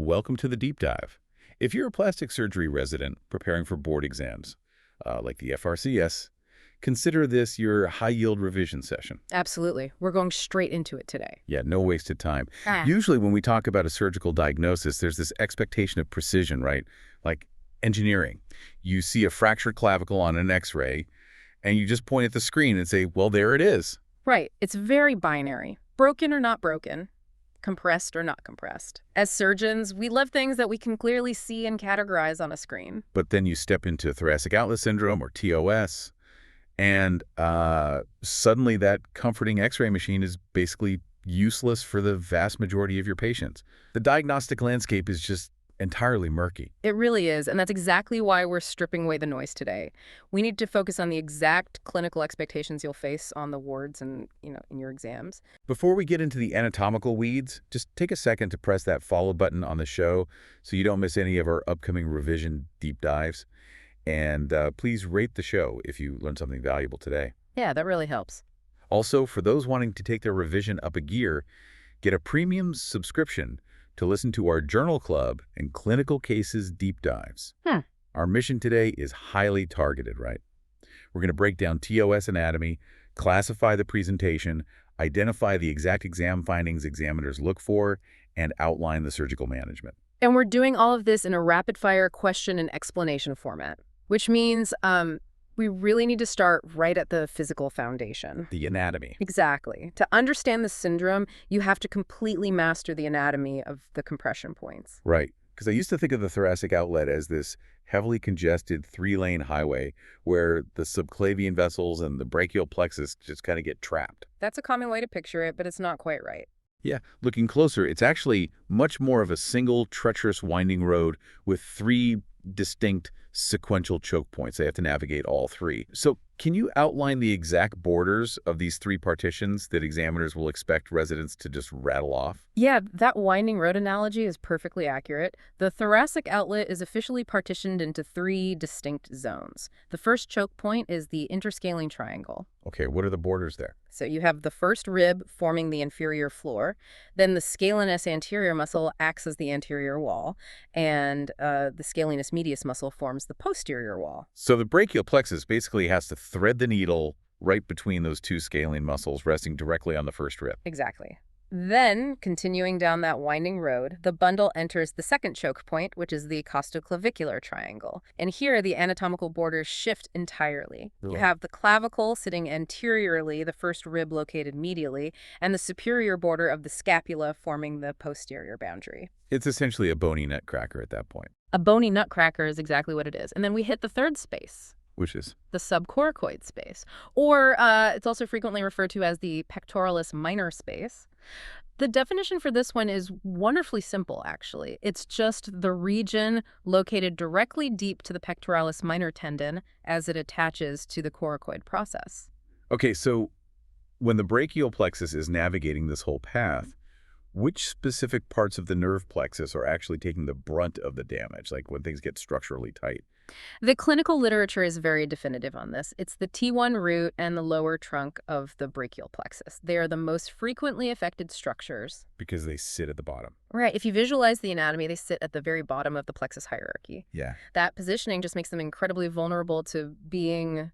Welcome to the deep dive. If you're a plastic surgery resident preparing for board exams, like the FRCS, consider this your high-yield revision session. Absolutely. We're going straight into it today. Yeah, no wasted time. Ah. Usually when we talk about a surgical diagnosis, there's this expectation of precision, right? Like engineering. You see a fractured clavicle on an X-ray, and you just point at the screen and say, well, there it is. Right. It's very binary. Broken or not broken. Compressed or not compressed. As surgeons, we love things that we can clearly see and categorize on a screen. But then you step into thoracic outlet syndrome or TOS, and suddenly that comforting X-ray machine is basically useless for the vast majority of your patients. The diagnostic landscape is just entirely murky. It really is, and that's exactly why we're stripping away the noise today. We need to focus on the exact clinical expectations you'll face on the wards and, in your exams. Before we get into the anatomical weeds, just take a second to press that follow button on the show so you don't miss any of our upcoming revision deep dives. And please rate the show if you learned something valuable today. Yeah, that really helps. Also, for those wanting to take their revision up a gear, get a premium subscription to listen to our journal club and clinical cases deep dives. Our mission today is highly targeted, right? We're going to break down TOS anatomy, classify the presentation, identify the exact exam findings examiners look for, and outline the surgical management. And we're doing all of this in a rapid-fire question and explanation format, which means we really need to start right at the physical foundation. The anatomy. Exactly. To understand the syndrome, you have to completely master the anatomy of the compression points. Right. Because I used to think of the thoracic outlet as this heavily congested three-lane highway where the subclavian vessels and the brachial plexus just kind of get trapped. That's a common way to picture it, but it's not quite right. Yeah, looking closer, it's actually much more of a single treacherous winding road with three distinct sequential choke points. They have to navigate all three. So can you outline the exact borders of these three partitions that examiners will expect residents to just rattle off? Yeah, that winding road analogy is perfectly accurate. The thoracic outlet is officially partitioned into three distinct zones. The first choke point is the interscaling triangle. Okay, what are the borders there? So you have the first rib forming the inferior floor, then the scalenus anterior muscle acts as the anterior wall, and the scalenus medius muscle forms the posterior wall. So the brachial plexus basically has to thread the needle right between those two scalene muscles resting directly on the first rib. Exactly. Then, continuing down that winding road, the bundle enters the second choke point, which is the costoclavicular triangle. And here, the anatomical borders shift entirely. Really? You have the clavicle sitting anteriorly, the first rib located medially, and the superior border of the scapula forming the posterior boundary. It's essentially a bony nutcracker at that point. A bony nutcracker is exactly what it is. And then we hit the third space, Which is? the subcoracoid space, or it's also frequently referred to as the pectoralis minor space. The definition for this one is wonderfully simple, actually. It's just the region located directly deep to the pectoralis minor tendon as it attaches to the coracoid process. Okay, so when the brachial plexus is navigating this whole path, which specific parts of the nerve plexus are actually taking the brunt of the damage, like when things get structurally tight? The clinical literature is very definitive on this. It's the T1 root and the lower trunk of the brachial plexus. They are the most frequently affected structures. Because they sit at the bottom. Right. If you visualize the anatomy, they sit at the very bottom of the plexus hierarchy. Yeah. That positioning just makes them incredibly vulnerable to being,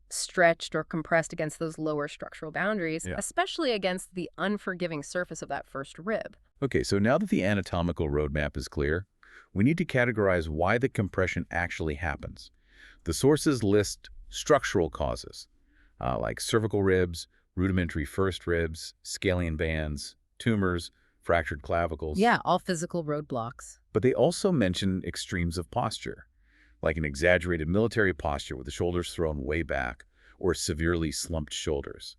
stretched or compressed against those lower structural boundaries, especially against the unforgiving surface of that first rib. Okay, so now that the anatomical roadmap is clear, we need to categorize why the compression actually happens. The sources list structural causes, like cervical ribs, rudimentary first ribs, scalene bands, tumors, fractured clavicles. Yeah, all physical roadblocks. But they also mention extremes of posture, like an exaggerated military posture with the shoulders thrown way back or severely slumped shoulders.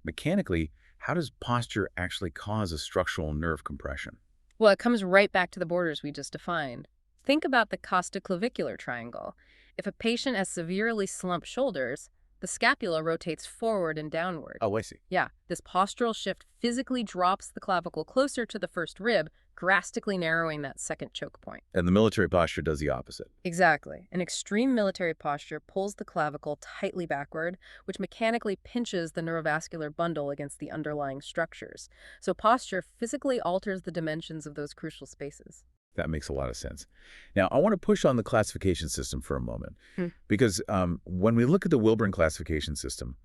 Mechanically, how does posture actually cause a structural nerve compression? Well, it comes right back to the borders we just defined. Think about the costoclavicular triangle. If a patient has severely slumped shoulders, the scapula rotates forward and downward. Oh, I see. Yeah, this postural shift physically drops the clavicle closer to the first rib, drastically narrowing that second choke point. And the military posture does the opposite. Exactly. An extreme military posture pulls the clavicle tightly backward, which mechanically pinches the neurovascular bundle against the underlying structures. So posture physically alters the dimensions of those crucial spaces. That makes a lot of sense. Now, I want to push on the classification system for a moment, because when we look at the Wilburn classification system,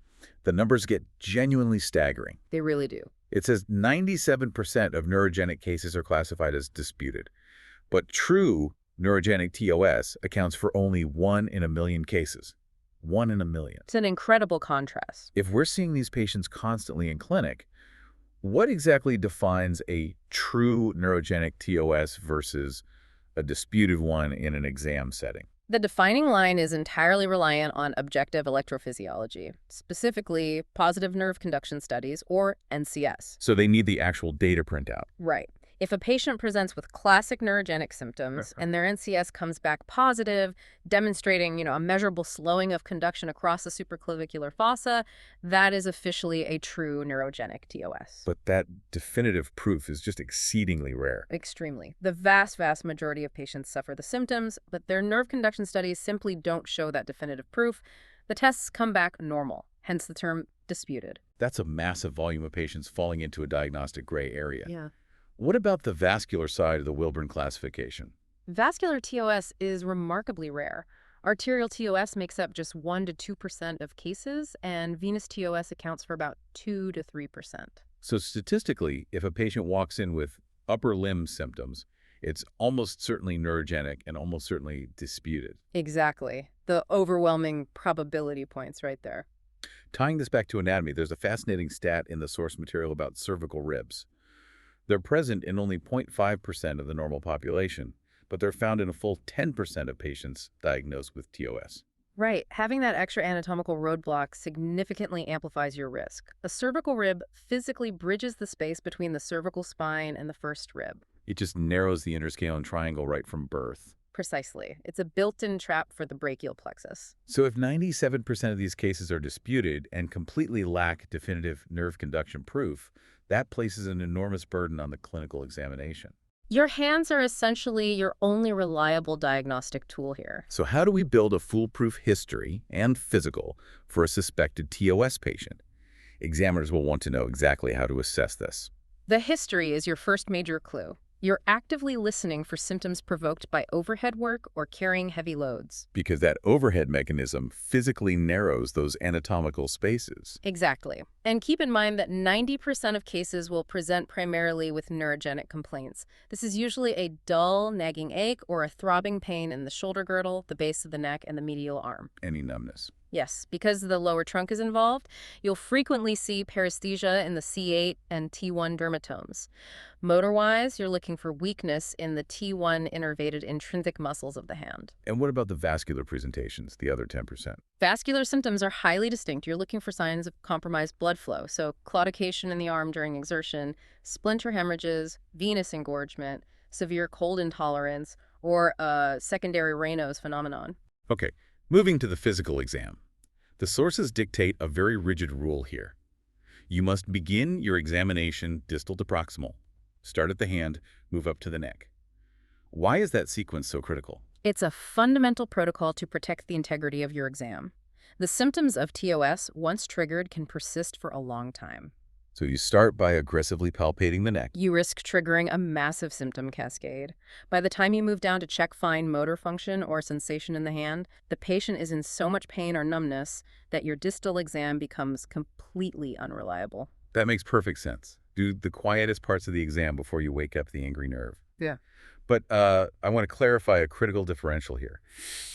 the numbers get genuinely staggering. They really do. It says 97% of neurogenic cases are classified as disputed, but true neurogenic TOS accounts for only 1 in a million cases. 1 in a million. It's an incredible contrast. If we're seeing these patients constantly in clinic, what exactly defines a true neurogenic TOS versus a disputed one in an exam setting? The defining line is entirely reliant on objective electrophysiology, specifically positive nerve conduction studies, or NCS. So they need the actual data printout. Right. If a patient presents with classic neurogenic symptoms and their NCS comes back positive, demonstrating, a measurable slowing of conduction across the supraclavicular fossa, that is officially a true neurogenic TOS. But that definitive proof is just exceedingly rare. Extremely. The vast, vast majority of patients suffer the symptoms, but their nerve conduction studies simply don't show that definitive proof. The tests come back normal, hence the term disputed. That's a massive volume of patients falling into a diagnostic gray area. Yeah. What about the vascular side of the Wilburn classification? Vascular TOS is remarkably rare. Arterial TOS makes up just 1 to 2% of cases, and venous TOS accounts for about 2 to 3%. So statistically, if a patient walks in with upper limb symptoms, it's almost certainly neurogenic and almost certainly disputed. Exactly. The overwhelming probability points right there. Tying this back to anatomy, there's a fascinating stat in the source material about cervical ribs. They're present in only 0.5% of the normal population, but they're found in a full 10% of patients diagnosed with TOS. Right. Having that extra anatomical roadblock significantly amplifies your risk. A cervical rib physically bridges the space between the cervical spine and the first rib. It just narrows the interscalene triangle right from birth. Precisely. It's a built-in trap for the brachial plexus. So if 97% of these cases are disputed and completely lack definitive nerve conduction proof, that places an enormous burden on the clinical examination. Your hands are essentially your only reliable diagnostic tool here. So how do we build a foolproof history and physical for a suspected TOS patient? Examiners will want to know exactly how to assess this. The history is your first major clue. You're actively listening for symptoms provoked by overhead work or carrying heavy loads. Because that overhead mechanism physically narrows those anatomical spaces. Exactly. And keep in mind that 90% of cases will present primarily with neurogenic complaints. This is usually a dull, nagging ache or a throbbing pain in the shoulder girdle, the base of the neck, and the medial arm. Any numbness. Yes, because the lower trunk is involved, you'll frequently see paresthesia in the C8 and T1 dermatomes. Motor-wise, you're looking for weakness in the T1 innervated intrinsic muscles of the hand. And what about the vascular presentations, the other 10%? Vascular symptoms are highly distinct. You're looking for signs of compromised blood flow, so claudication in the arm during exertion, splinter hemorrhages, venous engorgement, severe cold intolerance, or a secondary Raynaud's phenomenon. Okay, moving to the physical exam. The sources dictate a very rigid rule here. You must begin your examination distal to proximal. Start at the hand, move up to the neck. Why is that sequence so critical? It's a fundamental protocol to protect the integrity of your exam. The symptoms of TOS, once triggered, can persist for a long time. So you start by aggressively palpating the neck. You risk triggering a massive symptom cascade. By the time you move down to check fine motor function or sensation in the hand, the patient is in so much pain or numbness that your distal exam becomes completely unreliable. That makes perfect sense. Do the quietest parts of the exam before you wake up the angry nerve. Yeah. But I want to clarify a critical differential here.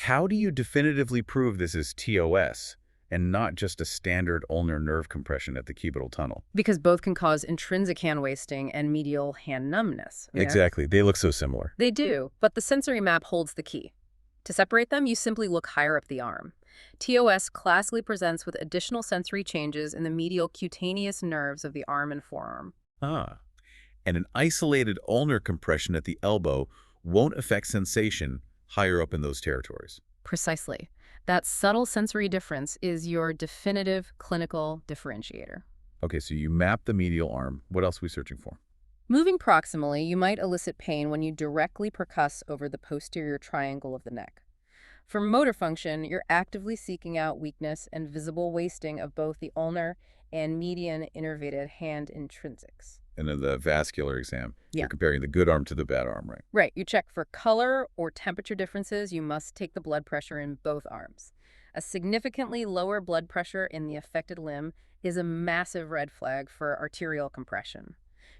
How do you definitively prove this is TOS and not just a standard ulnar nerve compression at the cubital tunnel? Because both can cause intrinsic hand wasting and medial hand numbness. Okay? Exactly. They look so similar. They do, but the sensory map holds the key. To separate them, you simply look higher up the arm. TOS classically presents with additional sensory changes in the medial cutaneous nerves of the arm and forearm. And an isolated ulnar compression at the elbow won't affect sensation higher up in those territories. Precisely. That subtle sensory difference is your definitive clinical differentiator. Okay, so you map the medial arm. What else are we searching for? Moving proximally, you might elicit pain when you directly percuss over the posterior triangle of the neck. For motor function, you're actively seeking out weakness and visible wasting of both the ulnar and median innervated hand intrinsics. And in the vascular exam, Yeah. you're comparing the good arm to the bad arm, right? Right. You check for color or temperature differences. You must take the blood pressure in both arms. A significantly lower blood pressure in the affected limb is a massive red flag for arterial compression.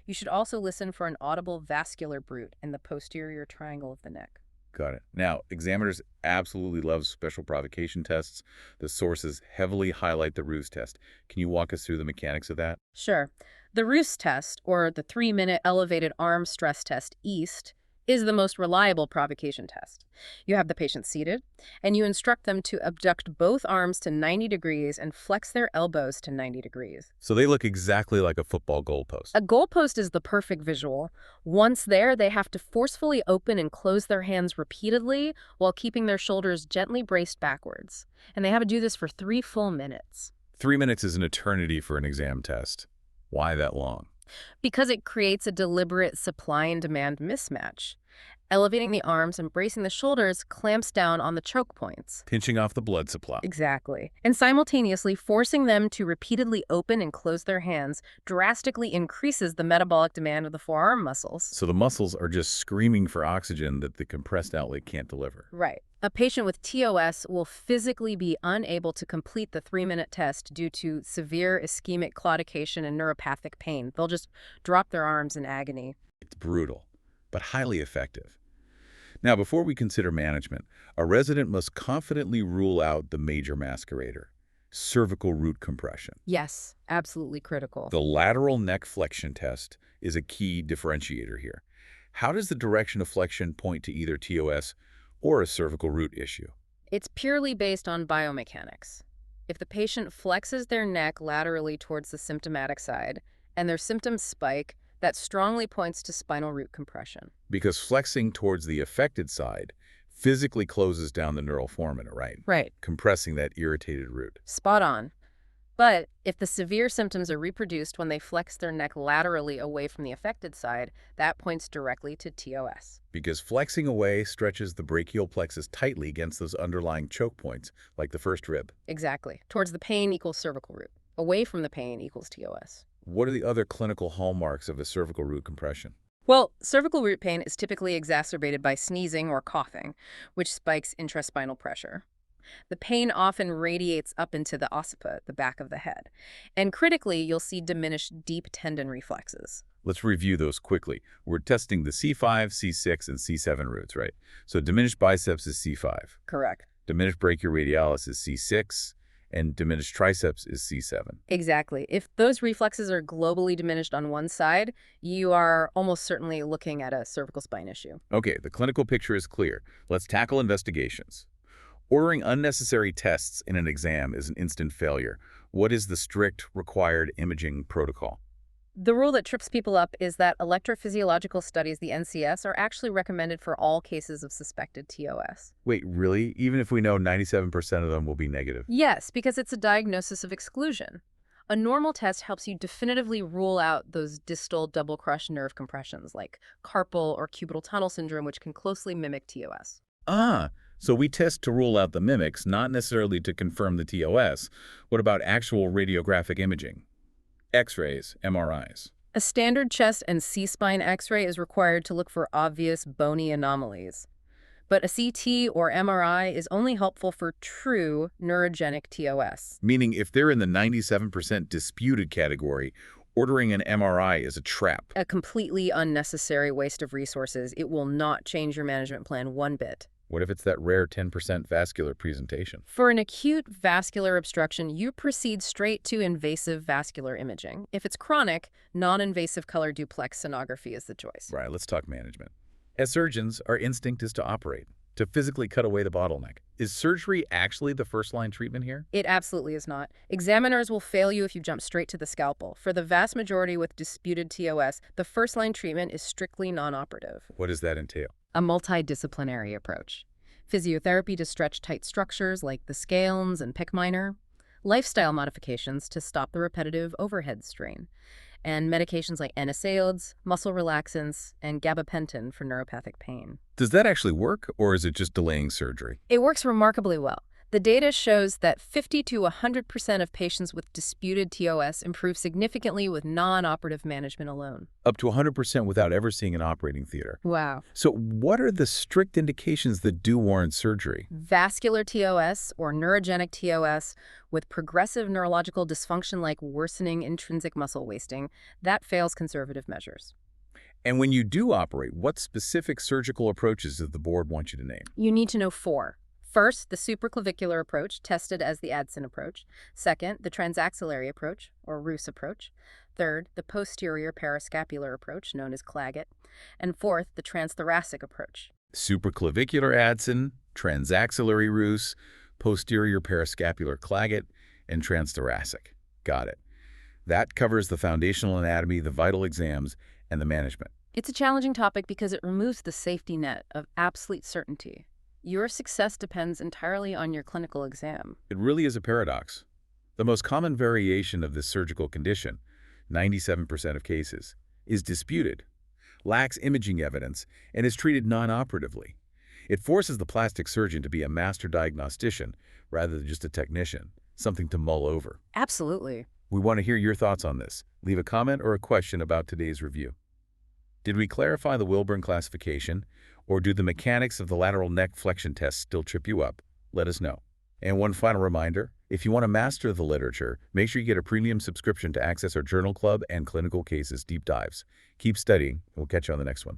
You should also listen for an audible vascular bruit in the posterior triangle of the neck. Got it. Now, examiners absolutely love special provocation tests. The sources heavily highlight the ruse test. Can you walk us through the mechanics of that? Sure. The ruse test, or the 3-minute elevated arm stress test, EAST, is the most reliable provocation test. You have the patient seated, and you instruct them to abduct both arms to 90 degrees and flex their elbows to 90 degrees. So they look exactly like a football goalpost. A goalpost is the perfect visual. Once there, they have to forcefully open and close their hands repeatedly while keeping their shoulders gently braced backwards. And they have to do this for 3 full minutes. 3 minutes is an eternity for an exam test. Why that long? Because it creates a deliberate supply and demand mismatch. Elevating the arms and bracing the shoulders clamps down on the choke points. Pinching off the blood supply. Exactly. And simultaneously forcing them to repeatedly open and close their hands drastically increases the metabolic demand of the forearm muscles. So the muscles are just screaming for oxygen that the compressed outlet can't deliver. Right. A patient with TOS will physically be unable to complete the 3-minute test due to severe ischemic claudication and neuropathic pain. They'll just drop their arms in agony. It's brutal, but highly effective. Now, before we consider management, a resident must confidently rule out the major masquerader, cervical root compression. Yes, absolutely critical. The lateral neck flexion test is a key differentiator here. How does the direction of flexion point to either TOS or a cervical root issue? It's purely based on biomechanics. If the patient flexes their neck laterally towards the symptomatic side and their symptoms spike, that strongly points to spinal root compression. Because flexing towards the affected side physically closes down the neural foramina, right? Right. Compressing that irritated root. Spot on. But if the severe symptoms are reproduced when they flex their neck laterally away from the affected side, that points directly to TOS. Because flexing away stretches the brachial plexus tightly against those underlying choke points, like the first rib. Exactly. Towards the pain equals cervical root. Away from the pain equals TOS. What are the other clinical hallmarks of a cervical root compression? Well, cervical root pain is typically exacerbated by sneezing or coughing, which spikes intraspinal pressure. The pain often radiates up into the occiput, the back of the head. And critically, you'll see diminished deep tendon reflexes. Let's review those quickly. We're testing the C5, C6, and C7 roots, right? So diminished biceps is C5. Correct. Diminished brachioradialis is C6. And diminished triceps is C7. Exactly. If those reflexes are globally diminished on one side, you are almost certainly looking at a cervical spine issue. Okay, the clinical picture is clear. Let's tackle investigations. Ordering unnecessary tests in an exam is an instant failure. What is the strict required imaging protocol? The rule that trips people up is that electrophysiological studies, the NCS, are actually recommended for all cases of suspected TOS. Wait, really? Even if we know 97% of them will be negative? Yes, because it's a diagnosis of exclusion. A normal test helps you definitively rule out those distal double crush nerve compressions like carpal or cubital tunnel syndrome, which can closely mimic TOS. So we test to rule out the mimics, not necessarily to confirm the TOS. What about actual radiographic imaging? X-rays, MRIs. A standard chest and C-spine X-ray is required to look for obvious bony anomalies. But a CT or MRI is only helpful for true neurogenic TOS. Meaning if they're in the 97% disputed category, ordering an MRI is a trap. A completely unnecessary waste of resources. It will not change your management plan one bit. What if it's that rare 10% vascular presentation? For an acute vascular obstruction, you proceed straight to invasive vascular imaging. If it's chronic, non-invasive color duplex sonography is the choice. Right, let's talk management. As surgeons, our instinct is to operate, to physically cut away the bottleneck. Is surgery actually the first-line treatment here? It absolutely is not. Examiners will fail you if you jump straight to the scalpel. For the vast majority with disputed TOS, the first-line treatment is strictly non-operative. What does that entail? A multidisciplinary approach. Physiotherapy to stretch tight structures like the scalens and PICC minor. Lifestyle modifications to stop the repetitive overhead strain. and medications like NSAIDs, muscle relaxants, and gabapentin for neuropathic pain. Does that actually work, or is it just delaying surgery? It works remarkably well. The data shows that 50 to 100% of patients with disputed TOS improve significantly with non-operative management alone. Up to 100% without ever seeing an operating theater. Wow. So what are the strict indications that do warrant surgery? Vascular TOS or neurogenic TOS with progressive neurological dysfunction like worsening intrinsic muscle wasting, that fails conservative measures. And when you do operate, what specific surgical approaches does the board want you to name? You need to know 4. First, the supraclavicular approach, tested as the Adson approach. Second, the transaxillary approach, or Roos approach. Third, the posterior parascapular approach, known as Claggett. And fourth, the transthoracic approach. Supraclavicular Adson, transaxillary Roos, posterior parascapular Claggett, and transthoracic. Got it. That covers the foundational anatomy, the vital exams, and the management. It's a challenging topic because it removes the safety net of absolute certainty. Your success depends entirely on your clinical exam. It really is a paradox. The most common variation of this surgical condition, 97% of cases, is disputed, lacks imaging evidence, and is treated non-operatively. It forces the plastic surgeon to be a master diagnostician rather than just a technician, something to mull over. Absolutely. We want to hear your thoughts on this. Leave a comment or a question about today's review. Did we clarify the Wilburn classification, or do the mechanics of the lateral neck flexion test still trip you up? Let us know. And one final reminder, if you want to master the literature, make sure you get a premium subscription to access our journal club and clinical cases deep dives. Keep studying, and we'll catch you on the next one.